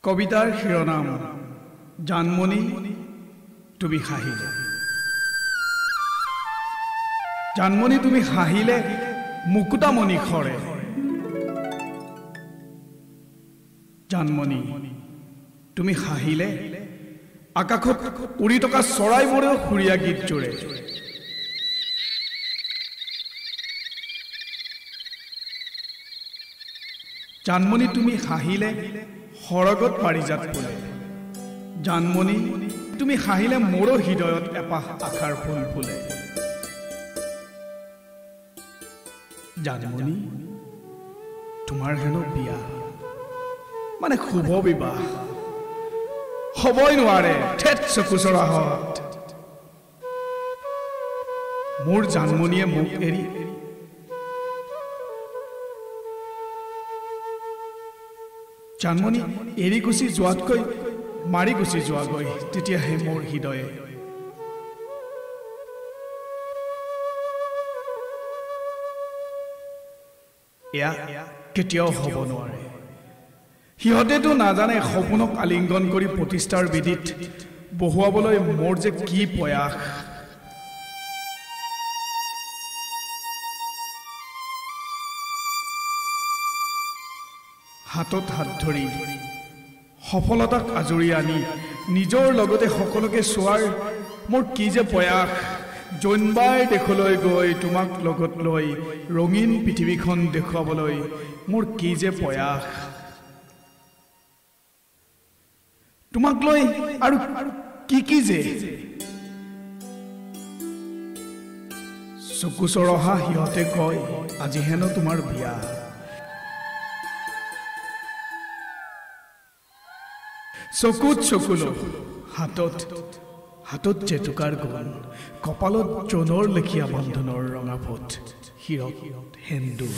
কবিতাৰ শিৰোনাম জানমণি তুমি হাঁহিলে। জানমণি তুমি হাঁহিলে মুকুতামণি খৰে। জানমণি তুমি হাঁহিলে আকাশত উৰি থকা চৰাইবোৰেও সুৰীয়া গীত জোৰে। জানমণি তুমি হাঁহিলে সৰগত পাৰিজাত ফুলে। জানমণি তুমি হাঁহিলে মোৰো হৃদয়ত এপাহ আশাৰ ফুল ফুলে। জানমণি তোমাৰ হেনো বিয়া মানে শুভ বিবাহ হ'বই নোৱাৰে ঠেট চকুচৰাহত। মোৰ জানমণিয়ে মোক এৰি জানমণি এৰি গুচি যোৱাতকৈ মাৰি গুচি যোৱাগৈ তেতিয়াহে মোৰ হৃদয়ে এয়া কেতিয়াও হ'ব নোৱাৰে। সিহঁতেতো নাজানে সপোনক আলিংগন কৰি প্ৰতিষ্ঠাৰ বিধিত বহুৱাবলৈ মোৰ যে কি প্ৰয়াস। হাতত হাত ধৰি সফলতাক আজৰি আনি নিজৰ লগতে সকলোকে চোৱাৰ মোৰ কি যে প্ৰয়াস। জোনবাই দেশলৈ গৈ তোমাক লগত লৈ ৰঙীন পৃথিৱীখন দেখুৱাবলৈ মোৰ কি যে প্ৰয়াস। তোমাক লৈ আৰু কি যে চকু চৰহা সিহঁতে কয় আজি হেনো তোমাৰ বিয়া। চকুত চকুলো হাতত জেতুকাৰ গুণ কপালত জনৰ লেখীয়া বন্ধনৰ ৰঙা ফোট হিৰক সেন্দুৰ।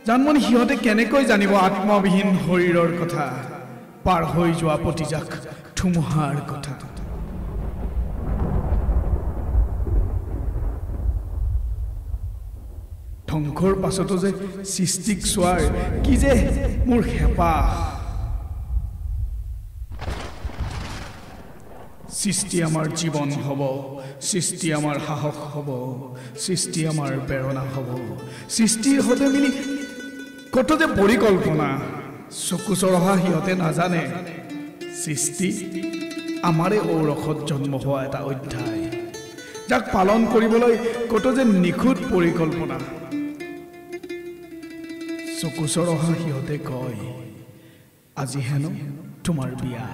জানমণি সিহঁতে কেনেকৈ জানিব আত্মবিহীন শৰীৰৰ কথা পাৰ হৈ যোৱা প্ৰতিজাক ধুমুহাৰ কথা। ধ্বংসৰ পাছতো যে সৃষ্টিক চোৱাৰ কি যে মোৰ হেঁপাহ। সৃষ্টি আমাৰ জীৱন হ'ব, সৃষ্টি আমাৰ সাহস হ'ব, সৃষ্টি আমাৰ প্ৰেৰণা হ'ব। সৃষ্টিৰ সৈতে মিলি কত যে পৰিকল্পনা চকু চৰহা সিহঁতে নাজানে। সৃষ্টি আমাৰে ঔৰসত জন্ম হোৱা এটা অধ্যায় যাক পালন কৰিবলৈ কত যে নিখুঁত পৰিকল্পনা। চকু চৰহা সিহঁতে কয় আজি হেনো তোমাৰ বিয়া।